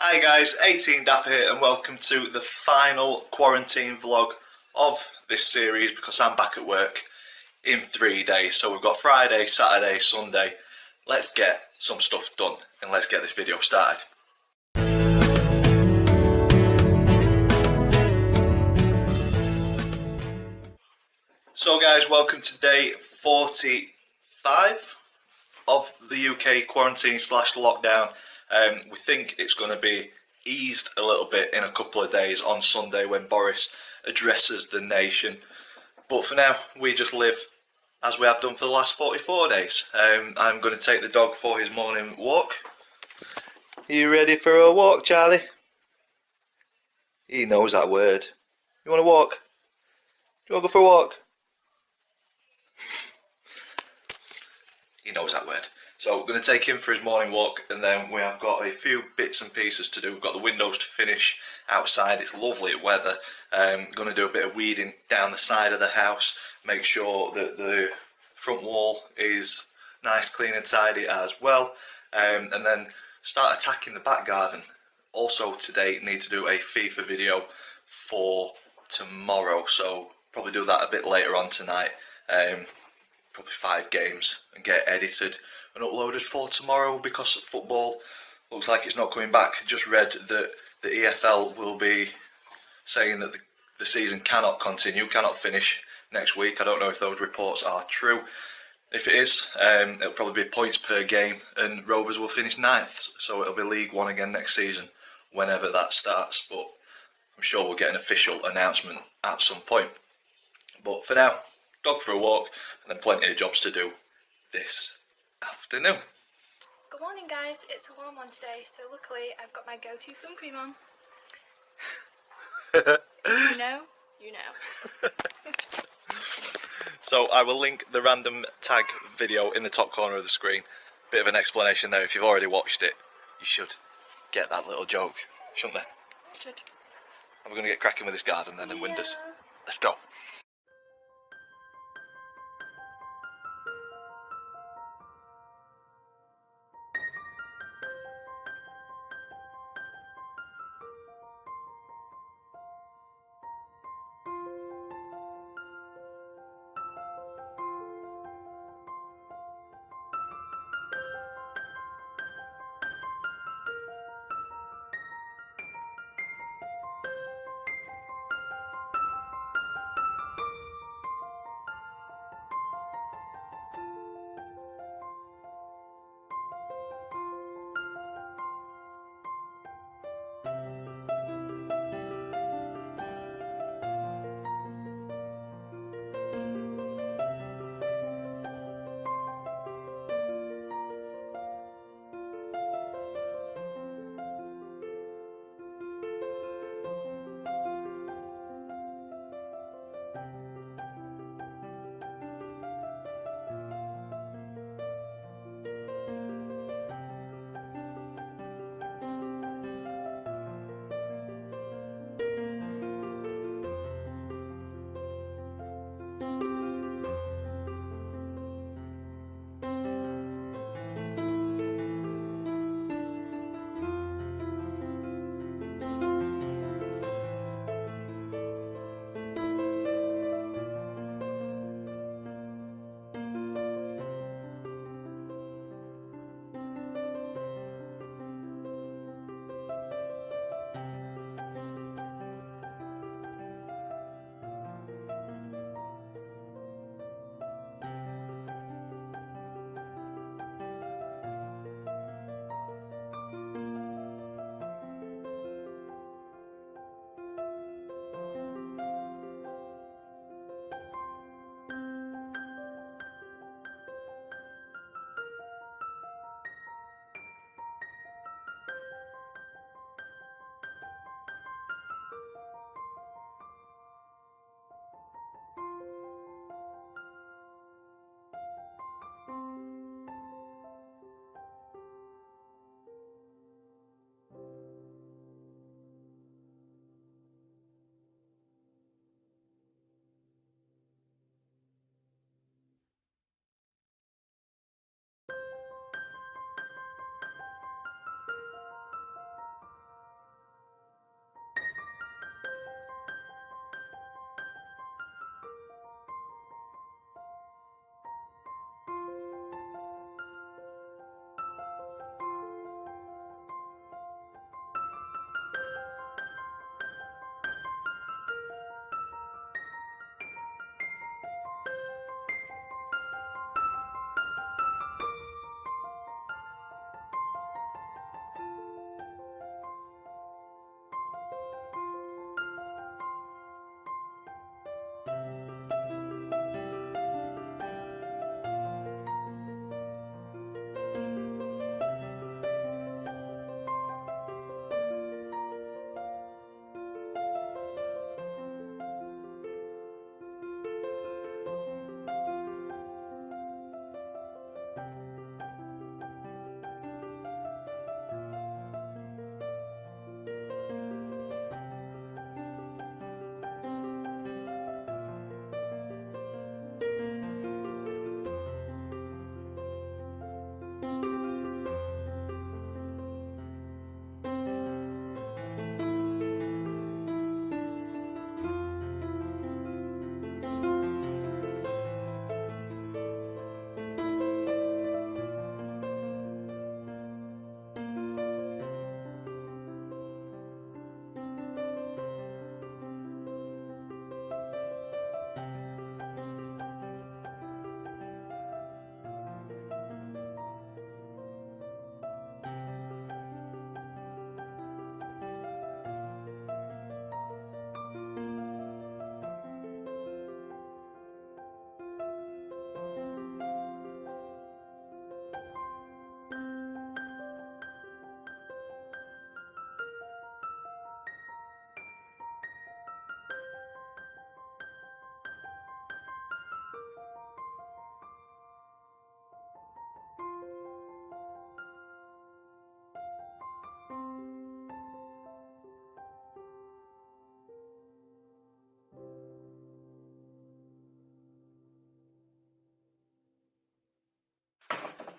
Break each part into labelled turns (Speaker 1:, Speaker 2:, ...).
Speaker 1: Hi guys, 18 Dapper here and welcome to the final quarantine vlog of this series because I'm back at work in 3 days. So we've got Friday, Saturday, Sunday. Let's get some stuff done and let's get this video started. So guys, welcome to day 45 of the UK quarantine / lockdown. We think it's going to be eased a little bit in a couple of days on Sunday when Boris addresses the nation. But for now, we just live as we have done for the last 44 days. I'm going to take the dog for his morning walk. Are you ready for a walk, Charlie? He knows that word. You want to walk? Do you want to go for a walk? He knows that word. So we're going to take him for his morning walk, and then we have got a few bits and pieces to do. We've got the windows to finish outside. It's lovely weather. Going to do a bit of weeding down the side of the house, make sure that the front wall is nice, clean and tidy as well, and then start attacking the back garden. Also today need to do a FIFA video for tomorrow, so probably do that a bit later on tonight. Probably 5 games and get edited and uploaded for tomorrow because football looks like it's not coming back. Just read that the EFL will be saying that the season cannot continue, cannot finish next week. I don't know if those reports are true. If it is, it'll probably be points per game and Rovers will finish 9th. So it'll be League One again next season, whenever that starts. But I'm sure we'll get an official announcement at some point. But for now, dog for a walk and then plenty of jobs to do this afternoon.
Speaker 2: Good morning guys, it's a warm one today, so luckily I've got my go-to sun cream on. You know.
Speaker 1: So I will link the random tag video in the top corner of the screen. Bit of an explanation there. If you've already watched it, you should get that little joke, shouldn't they?
Speaker 2: Should.
Speaker 1: And we're going to get cracking with this garden then and windows. Let's go.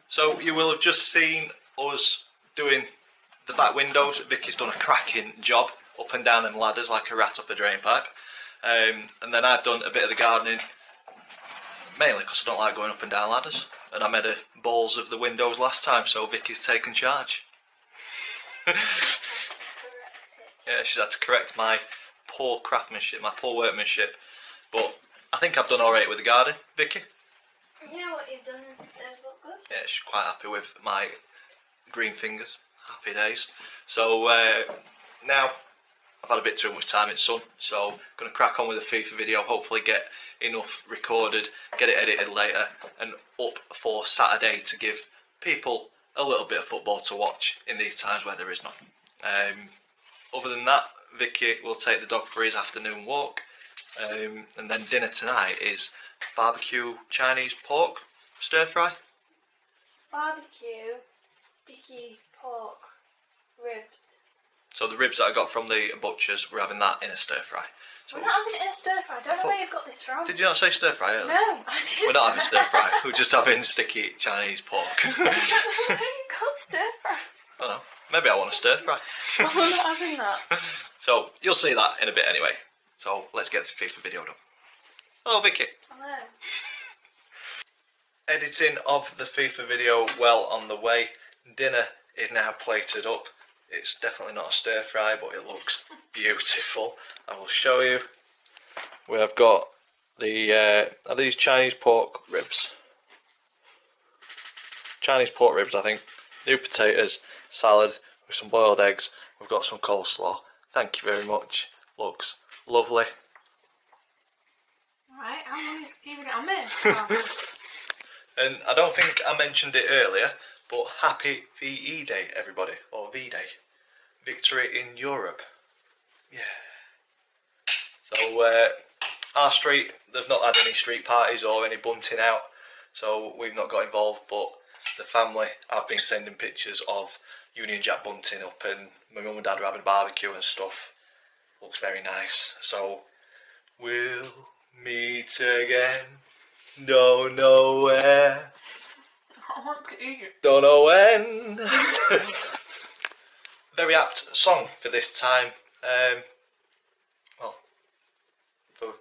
Speaker 1: So you will have just seen us doing the back windows. Vicky's done a cracking job up and down them ladders like a rat up a drain pipe. And then I've done a bit of the gardening, mainly because I don't like going up and down ladders. And I made a balls of the windows last time, so Vicky's taken charge. Yeah, she's had to correct my poor craftsmanship, my poor workmanship. But I think I've done alright with the garden, Vicky.
Speaker 2: You know what you've done does look good.
Speaker 1: Yeah, she's quite happy with my green fingers. Happy days. So now I've had a bit too much time in sun, so I'm going to crack on with the FIFA video, hopefully get enough recorded, get it edited later and up for Saturday to give people a little bit of football to watch in these times where there is none. Other than that, Vicky will take the dog for his afternoon walk, and then dinner tonight is barbecue Chinese pork stir fry.
Speaker 2: Barbecue, sticky pork, ribs.
Speaker 1: So the ribs that I got from the butchers, we're having that in a stir fry. So
Speaker 2: We're not having it in a stir fry. I don't know where you've got this from.
Speaker 1: Did you not say stir fry earlier?
Speaker 2: No, I didn't.
Speaker 1: We're not having stir fry. We're just having sticky Chinese pork.
Speaker 2: Why you got stir fry?
Speaker 1: I don't know. Maybe I want a stir fry.
Speaker 2: Oh, we're not having that.
Speaker 1: So you'll see that in a bit anyway. So let's get the FIFA video done. Hello, Vicky.
Speaker 2: Hello.
Speaker 1: Editing of the FIFA video well on the way. Dinner is now plated up. It's definitely not a stir fry, but it looks beautiful. I will show you. We have got the are these Chinese pork ribs? Chinese pork ribs, I think. New potatoes, salad with some boiled eggs. We've got some coleslaw. Thank you very much. Looks lovely.
Speaker 2: Right, how long is keeping it on me?
Speaker 1: And I don't think I mentioned it earlier, but happy VE Day, everybody, or V-Day. Victory in Europe. Yeah. So, our street, they've not had any street parties or any bunting out, so we've not got involved, but the family, I've been sending pictures of Union Jack bunting up, and my mum and dad are having a barbecue and stuff. Looks very nice. So, we'll meet again. Don't know where.
Speaker 2: I want to eat it.
Speaker 1: Don't know when. Very apt song for this time. Well, for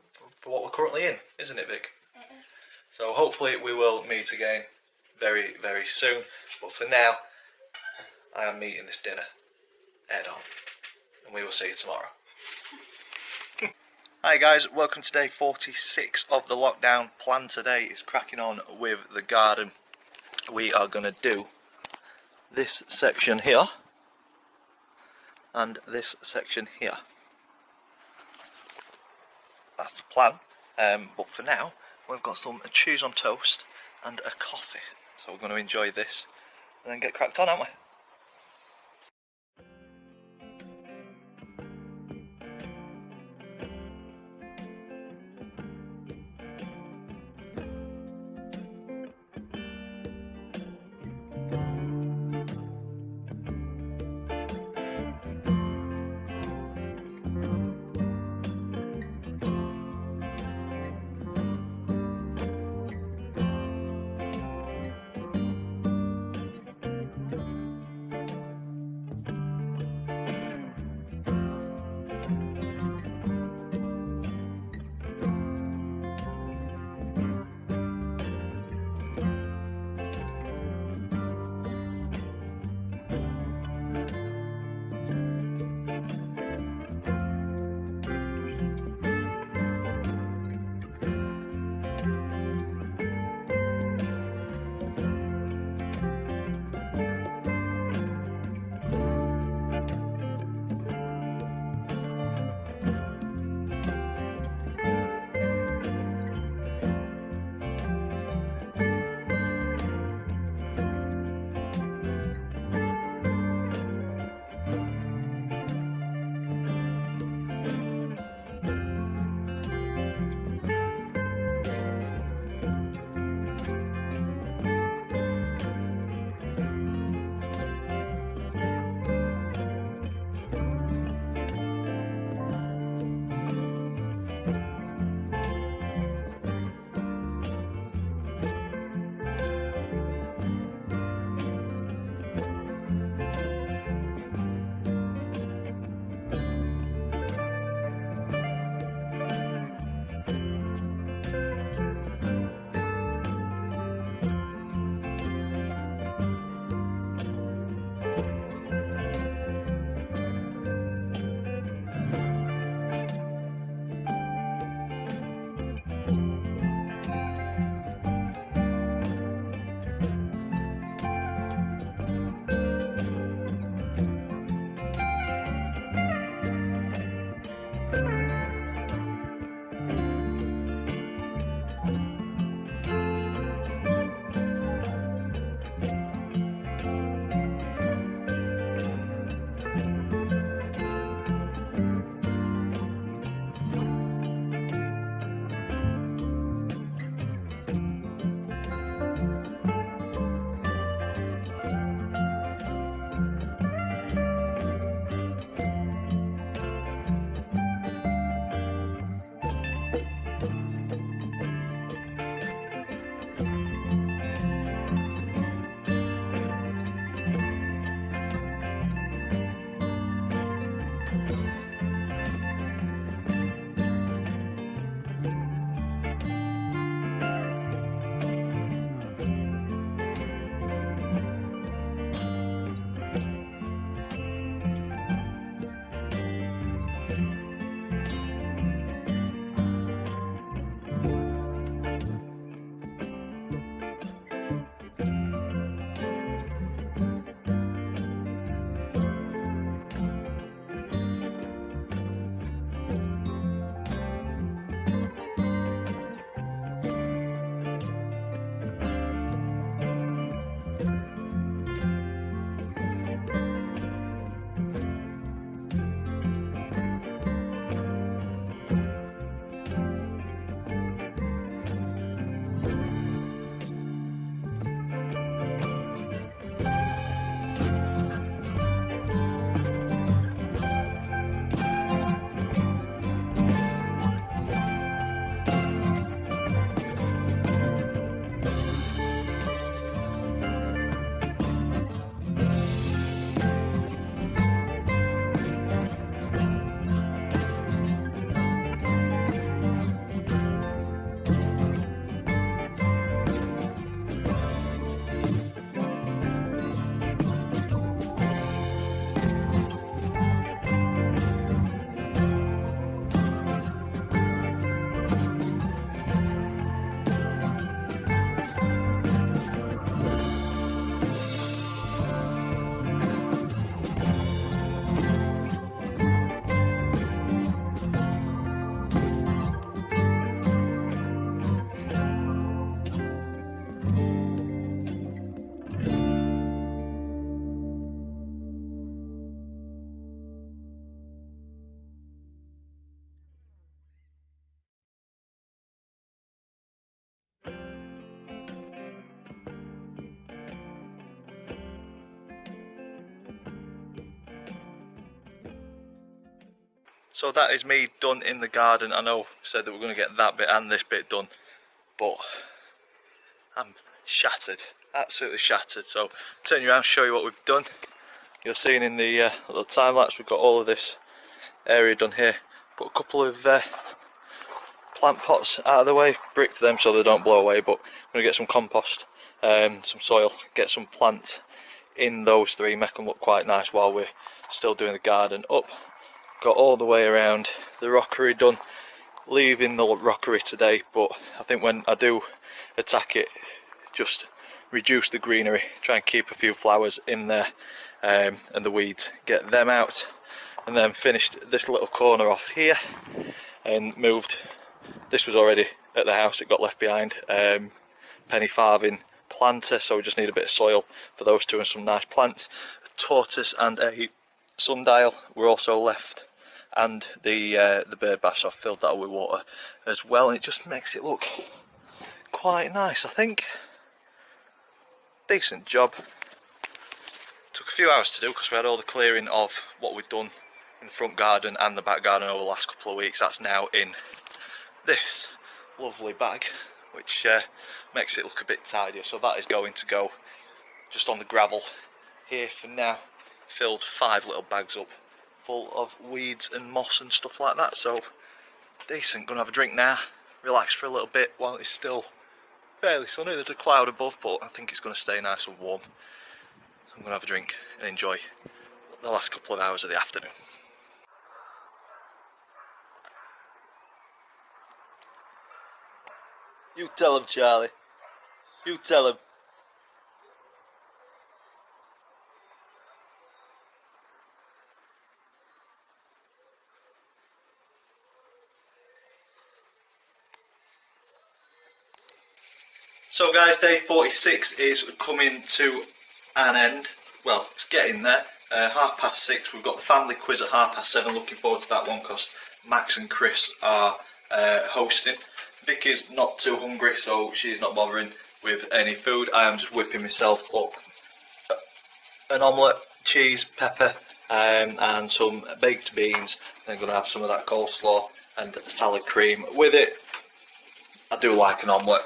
Speaker 1: what we're currently in, isn't it, Vic?
Speaker 2: It is.
Speaker 1: So hopefully we will meet again very, very soon. But for now, I am meeting this dinner head on, and we will see you tomorrow. Hi guys, welcome to day 46 of the lockdown. Plan today is cracking on with the garden. We are going to do this section here and this section here. That's the plan, but for now we've got some cheese on toast and a coffee, so we're going to enjoy this and then get cracked on, aren't we? So that is me done in the garden. I know I said that we're going to get that bit and this bit done, but I'm shattered, absolutely shattered. So turn you around, show you what we've done. You're seeing in the little time lapse, we've got all of this area done here. Put a couple of plant pots out of the way, bricked them so they don't blow away, but I'm going to get some compost, some soil, get some plants in those three, make them look quite nice while we're still doing the garden up. Got all the way around the rockery done, leaving the rockery today, but I think when I do attack it, just reduce the greenery, try and keep a few flowers in there, and the weeds, get them out, and then finished this little corner off here and moved. This was already at the house, it got left behind, penny farthing planter, so we just need a bit of soil for those two and some nice plants. A tortoise and a sundial were also left, and the bird bath, so I've filled that with water as well, and it just makes it look quite nice, I think. Decent job. Took a few hours to do because we had all the clearing of what we'd done in the front garden and the back garden over the last couple of weeks. That's now in this lovely bag, which makes it look a bit tidier, so that is going to go just on the gravel here for now. Filled 5 little bags up full of weeds and moss and stuff like that, so decent. Gonna have a drink now, relax for a little bit while it's still fairly sunny. There's a cloud above, but I think it's going to stay nice and warm. So I'm gonna have a drink and enjoy the last couple of hours of the afternoon.
Speaker 3: You tell him, Charlie. You tell him.
Speaker 1: So guys, day 46 is coming to an end. Well, it's getting there. 6:30, we've got the family quiz at 7:30. Looking forward to that one because Max and Chris are hosting. Vicky's not too hungry, so she's not bothering with any food. I am just whipping myself up an omelette, cheese, pepper, and some baked beans. Then going to have some of that coleslaw and salad cream with it. I do like an omelette.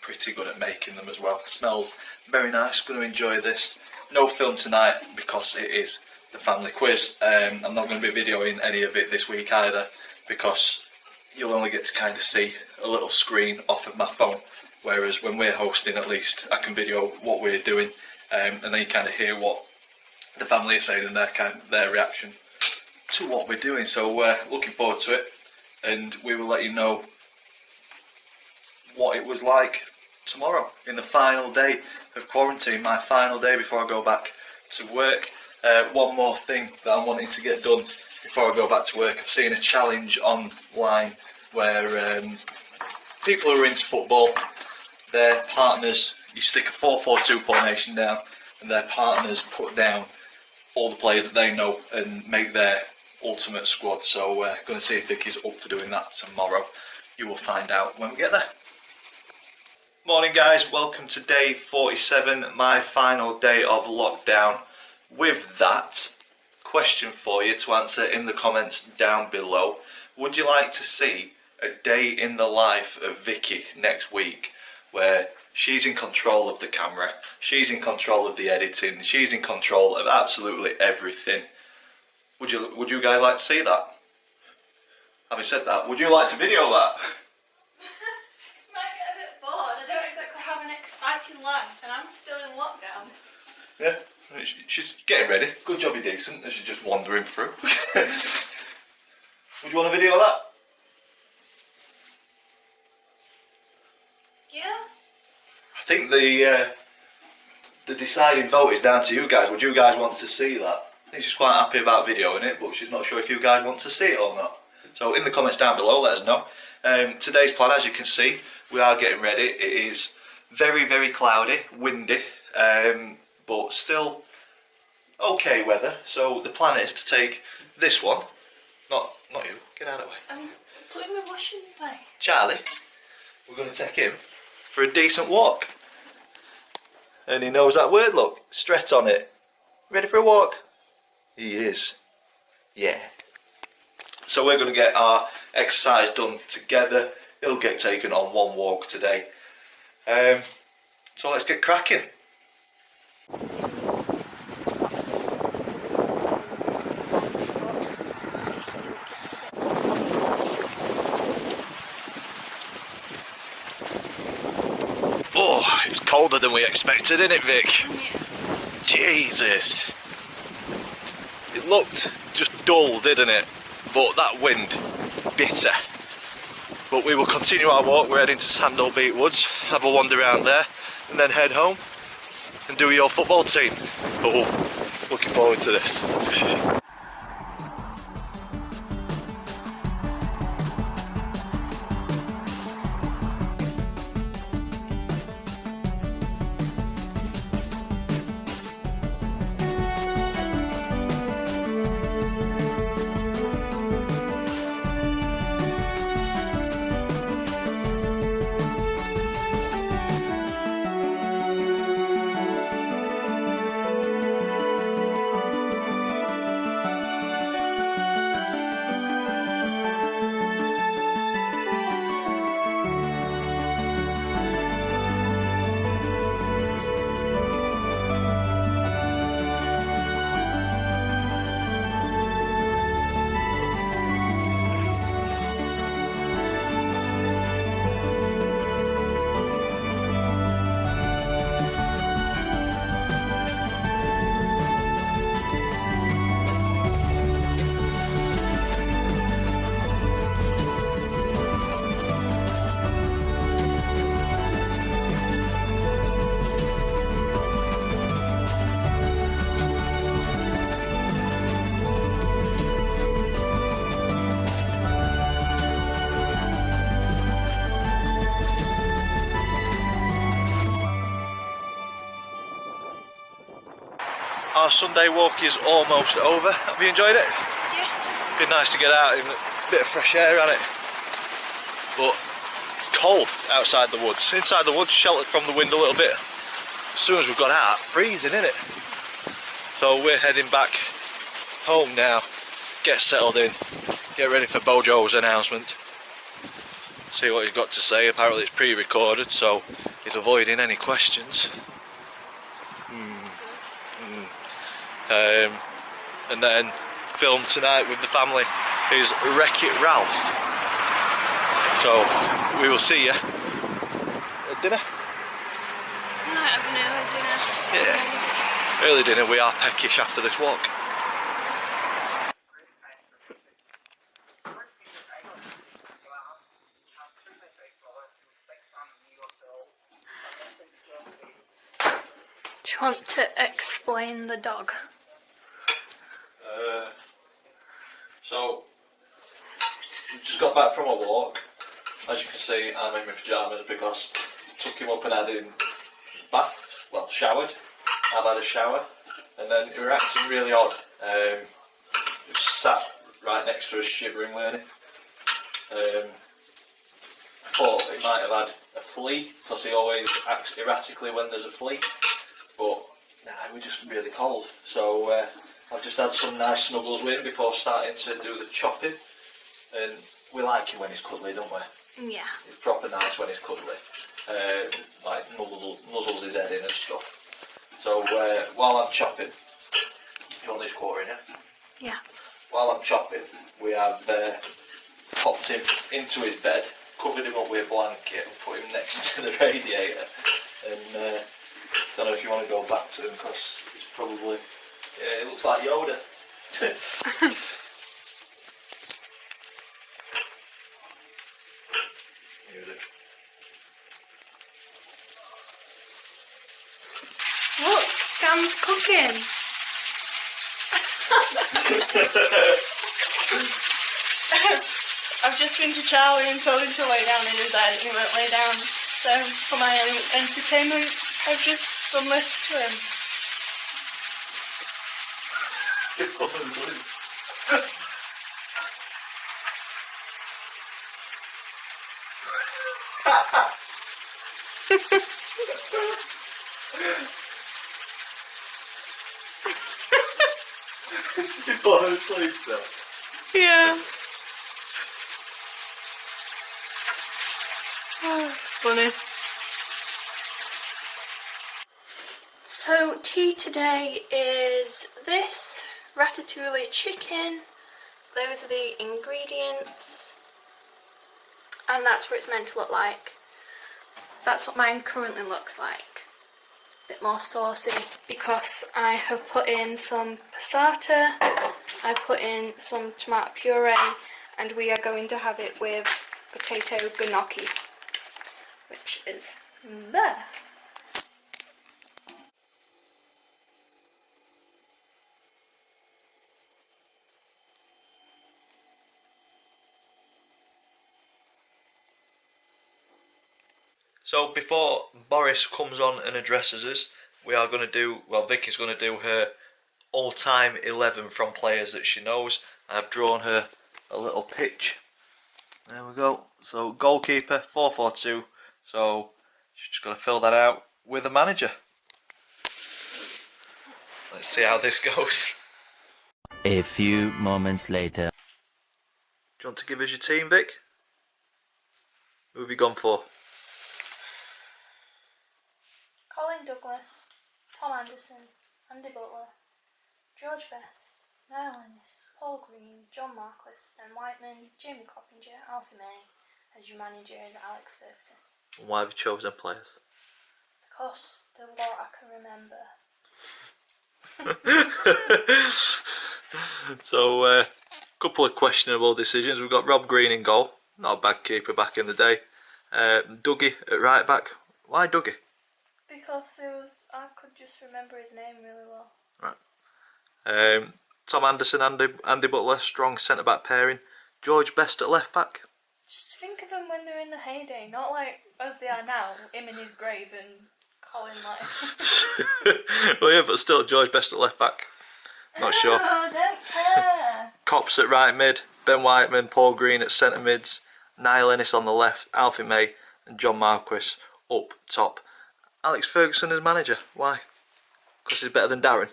Speaker 1: Pretty good at making them as well. Smells very nice. Going to enjoy this. No film tonight because it is the family quiz. I'm not going to be videoing any of it this week either because you'll only get to kind of see a little screen off of my phone, whereas when we're hosting, at least I can video what we're doing, and then you kind of hear what the family are saying and their reaction to what we're doing. So looking forward to it, and we will let you know what it was like tomorrow in the final day of quarantine, my final day before I go back to work. One more thing that I'm wanting to get done before I go back to work. I've seen a challenge online where people who are into football, their partners, you stick a 4-4-2 formation down and their partners put down all the players that they know and make their ultimate squad. So going to see if Vicky's up for doing that tomorrow. You will find out when we get there. Morning guys, welcome to day 47, my final day of lockdown. With that, question for you to answer in the comments down below. Would you like to see a day in the life of Vicky next week where she's in control of the camera, she's in control of the editing, she's in control of absolutely everything? Would you guys like to see that? Having said that, would you like to video that?
Speaker 2: Life, and I'm still in lockdown.
Speaker 1: Yeah, she's getting ready. Good job, you're decent, as she's just wandering through. Would you want a video of that?
Speaker 2: Yeah.
Speaker 1: I think the deciding vote is down to you guys. Would you guys want to see that? I think she's quite happy about videoing it, but she's not sure if you guys want to see it or not. So in the comments down below, let us know. Today's plan, as you can see, we are getting ready. It is very, very cloudy, windy, but still okay weather. So the plan is to take this one, not you, get out of the way.
Speaker 2: I'm putting my washing away.
Speaker 1: Charlie, we're going to take him for a decent walk. And he knows that word, look, straight on it. Ready for a walk? He is. Yeah. So we're going to get our exercise done together. He'll get taken on one walk today. So let's get cracking. Oh, it's colder than we expected, isn't it, Vic?
Speaker 2: Yeah.
Speaker 1: Jesus. It looked just dull, didn't it? But that wind, bitter. But we will continue our walk. We're heading to Sandalbeat Woods, have a wander around there, and then head home and do your football team. Oh, looking forward to this. Our Sunday walk is almost over. Have you enjoyed it?
Speaker 2: Yeah.
Speaker 1: Been nice to get out in a bit of fresh air, hasn't it? But it's cold outside the woods. Inside the woods, sheltered from the wind a little bit. As soon as we've got out, freezing, isn't it? So we're heading back home now. Get settled in. Get ready for Bojo's announcement. See what he's got to say. Apparently it's pre-recorded, so he's avoiding any questions. And then film tonight with the family is Wreck-It Ralph. So we will see you at dinner.
Speaker 2: I might have an early dinner.
Speaker 1: Yeah, early dinner. We are peckish after this walk.
Speaker 2: you want to explain the dog?
Speaker 1: So, we've just got back from a walk. As you can see, I'm in my pyjamas because I took him up and had him bathed, well, showered. I've had a shower, and then he was acting really odd. Just sat right next to us, shivering, weren't he? Thought he might have had a flea, because he always acts erratically when there's a flea. But nah, we're just really cold. So I've just had some nice snuggles with him before starting to do the chopping. And we like him when he's cuddly, don't we?
Speaker 2: Yeah.
Speaker 1: It's proper nice when he's cuddly. Like nuzzles his head in and stuff. So while I'm chopping, you want this quartering, yeah?
Speaker 2: Yeah.
Speaker 1: While I'm chopping, we have popped him into his bed, covered him up with a blanket and put him next to the radiator. And don't know if you want to go back to him because it's probably, yeah, it looks like Yoda.
Speaker 2: Look, Dan's cooking. I've just been to Charlie and told him to lay down in his bed and he won't lay down. So for my own entertainment, I've just done this to him.
Speaker 1: You've fallen asleep now.
Speaker 2: Yeah. Oh, funny. So tea today is this ratatouille chicken. Those are the ingredients. And that's what it's meant to look like. That's what mine currently looks like. A bit more saucy because I have put in some passata, I've put in some tomato puree, and we are going to have it with potato gnocchi, which is there.
Speaker 1: So before Boris comes on and addresses us, we are going to do, well, Vicky's going to do her all-time 11 from players that she knows. I've drawn her a little pitch. There we go. So goalkeeper, 4-4-2. So she's just going to fill that out with a manager. Let's see how this goes.
Speaker 4: A few moments later.
Speaker 1: Do you want to give us your team, Vic? Who have you gone for?
Speaker 2: Colin Douglas, Tom Anderson, Andy Butler, George Best, Niall Ennis, Paul Green, John Marquis, Ben Whiteman, Jamie Coppinger, Alfie May. As your manager is Alex Ferguson.
Speaker 1: Why have you chosen players?
Speaker 2: Because they're what I can remember.
Speaker 1: So, couple of questionable decisions. We've got Rob Green in goal. Not a bad keeper back in the day. Dougie at right back. Why Dougie?
Speaker 2: Because I could just remember his name really well.
Speaker 1: Right. Tom Anderson, Andy Butler, strong centre-back pairing. George Best at left-back.
Speaker 2: Just think of them when they're in the heyday, not like as they are now, him in his grave and Colin like...
Speaker 1: Well, yeah, but still, George Best at left-back. Not sure.
Speaker 2: Oh, don't care.
Speaker 1: Cops at right mid, Ben Whiteman, Paul Green at centre mids, Niall Ennis on the left, Alfie May and John Marquis up top. Alex Ferguson as manager. Why? Because he's better than Darren.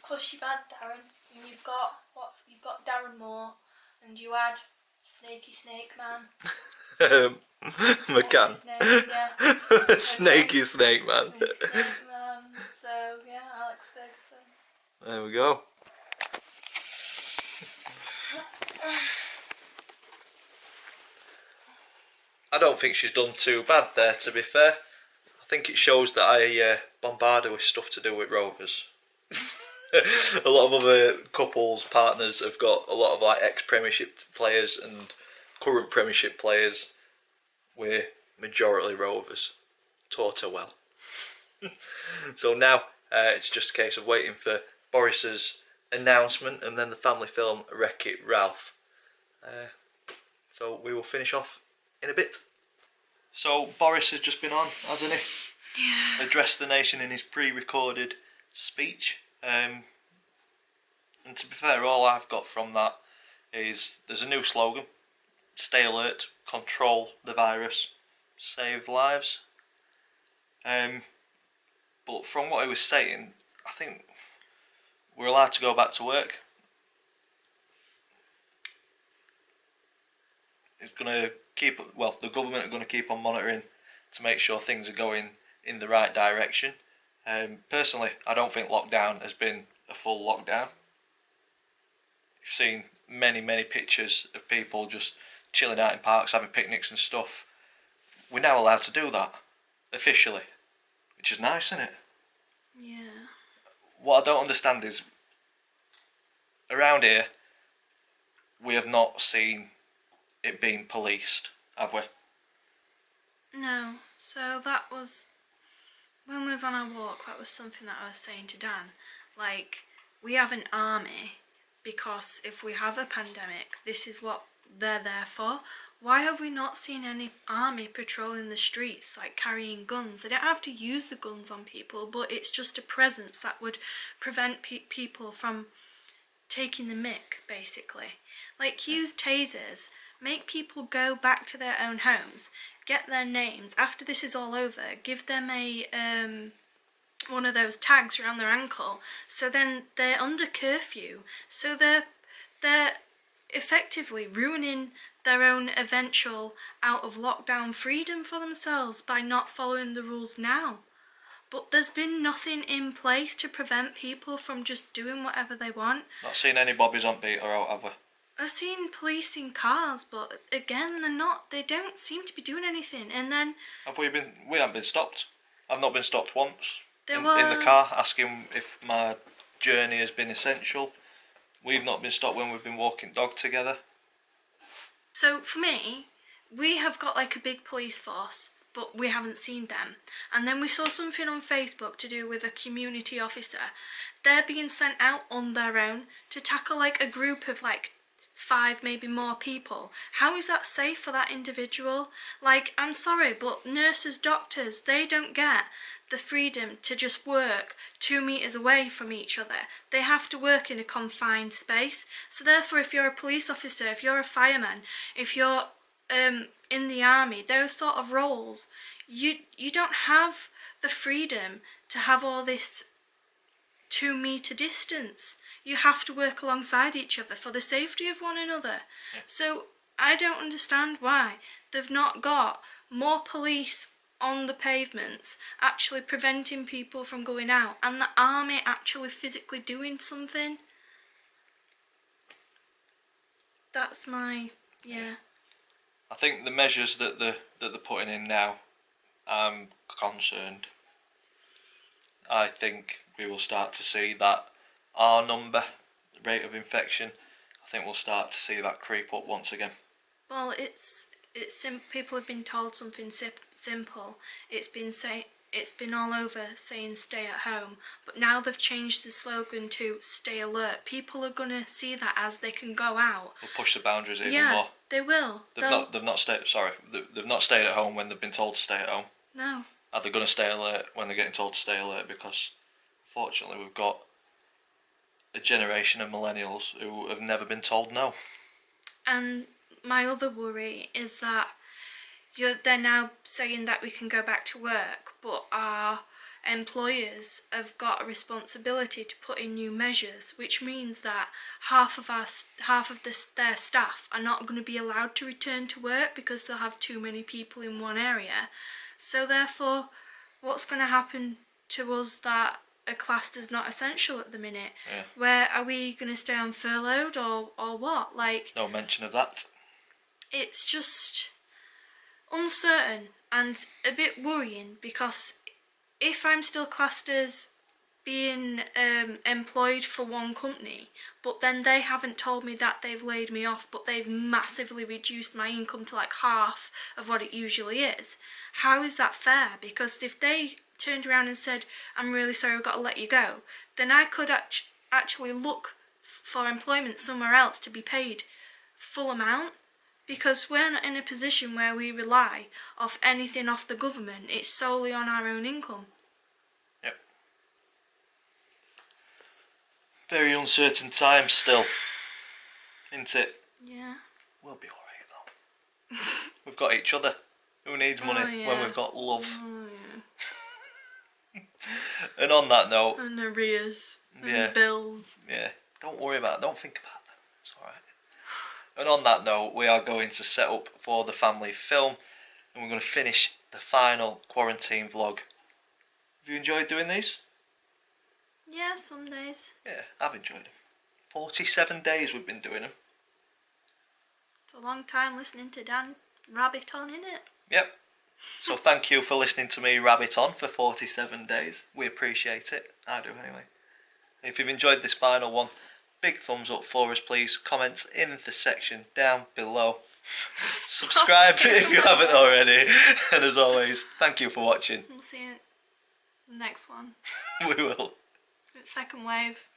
Speaker 2: Plus you've had Darren, and you've got Darren Moore, and you had Snaky Snake Man.
Speaker 1: McCann.
Speaker 2: Yeah.
Speaker 1: Snaky Snake Man.
Speaker 2: Snake Man. So yeah, Alex Ferguson.
Speaker 1: There we go. I don't think she's done too bad there, to be fair. I think it shows that I bombard her with stuff to do with Rovers. A lot of other couples, partners have got a lot of like ex-Premiership players and current Premiership players. We're majority Rovers. Taught her well. So now It's just a case of waiting for Boris's announcement and then the family film Wreck-It Ralph. So we will finish off in a bit. So Boris has just been on, hasn't he?
Speaker 2: Yeah.
Speaker 1: Addressed the nation in his pre-recorded speech. And to be fair, all I've got from that is there's a new slogan: stay alert, control the virus, save lives. But from what he was saying, I think we're allowed to go back to work. It's going to the government are going to keep on monitoring to make sure things are going in the right direction. Personally, I don't think lockdown has been a full lockdown. You've seen many pictures of people just chilling out in parks, having picnics and stuff. We're now allowed to do that, officially, which is nice, isn't it?
Speaker 2: Yeah.
Speaker 1: What I don't understand is, around here, we have not seen it being policed, have we?
Speaker 2: No. So that was, when we was on our walk, that was something that I was saying to Dan. Like, we have an army because if we have a pandemic, this is what they're there for. Why have we not seen any army patrolling the streets, like carrying guns? They don't have to use the guns on people, but it's just a presence that would prevent people from taking the mick, basically. Like, use tasers, make people go back to their own homes, get their names. After this is all over, give them a one of those tags around their ankle, so then they're under curfew, so they're effectively ruining their own eventual out of lockdown freedom for themselves by not following the rules now. But there's been nothing in place to prevent people from just doing whatever they want.
Speaker 1: Not seen any bobbies on beat or out, have we?
Speaker 2: I've seen police in cars, but again, they don't seem to be doing anything. And then
Speaker 1: We haven't been stopped. I've not been stopped once. In the
Speaker 2: were-
Speaker 1: car, asking if my journey has been essential. We've not been stopped when we've been walking dog together.
Speaker 2: So for me, we have got like a big police force, but we haven't seen them. And then we saw something on Facebook to do with a community officer. They're being sent out on their own to tackle like a group of like 5, maybe more people. How is that safe for that individual? Like, I'm sorry, but nurses, doctors, they don't get the freedom to just work 2 meters away from each other. They have to work in a confined space. So therefore, if you're a police officer, if you're a fireman, if you're in the army, those sort of roles, you don't have the freedom to have all this 2 meter distance. You have to work alongside each other for the safety of one another.
Speaker 1: Yeah.
Speaker 2: So I don't understand why they've not got more police on the pavements actually preventing people from going out, and the army actually physically doing something. That's my
Speaker 1: I think the measures that they're putting in now, I'm concerned. I think we will start to see that R number, the rate of infection, I think we'll start to see that creep up once again.
Speaker 2: Well, it's people have been told something simple. It's been all over saying stay at home, but now they've changed the slogan to stay alert. People are gonna see that as they can go out.
Speaker 1: We'll push the boundaries even
Speaker 2: Yeah,
Speaker 1: more.
Speaker 2: they will.
Speaker 1: They've not stayed at home when they've been told to stay at home.
Speaker 2: No.
Speaker 1: Are they going to stay alert when they're getting told to stay alert? Because fortunately we've got a generation of millennials who have never been told no.
Speaker 2: And my other worry is that they're now saying that we can go back to work, but our employers have got a responsibility to put in new measures, which means that half of their staff are not going to be allowed to return to work because they'll have too many people in one area. So therefore, what's going to happen to us that are classed as not essential at the minute?
Speaker 1: Yeah.
Speaker 2: Where are we going to stay on furloughed or what? Like,
Speaker 1: No mention of that.
Speaker 2: it's just uncertain and a bit worrying, because if I'm still classed as being employed for one company, but then they haven't told me that they've laid me off, but they've massively reduced my income to like half of what it usually is, how is that fair? Because if they turned around and said, I'm really sorry, I've got to let you go, then I could actually look for employment somewhere else to be paid full amount, because we're not in a position where we rely off anything off the government. It's solely on our own income.
Speaker 1: Yep. Very uncertain times still, isn't it?
Speaker 2: Yeah.
Speaker 1: We'll be alright though. We've got each other. Who needs money when we've got love?
Speaker 2: Oh, yeah.
Speaker 1: And on that note,
Speaker 2: And arrears. And
Speaker 1: Yeah.
Speaker 2: bills.
Speaker 1: yeah, don't worry about it. Don't think about them. It's alright. And on that note, we are going to set up for the family film, and we're going to finish the final quarantine vlog. Have you enjoyed doing these?
Speaker 2: Yeah, some days.
Speaker 1: Yeah, I've enjoyed them. 47 days we've been doing them.
Speaker 2: It's a long time listening to Dan rabbit on, innit?
Speaker 1: Yep. So thank you for listening to me rabbit on for 47 days. We appreciate it. I do anyway. If you've enjoyed this final one, big thumbs up for us please. Comments in the section down below. Subscribe if you haven't already. And as always, thank you for watching.
Speaker 2: We'll see you in the next one.
Speaker 1: We will.
Speaker 2: Second wave.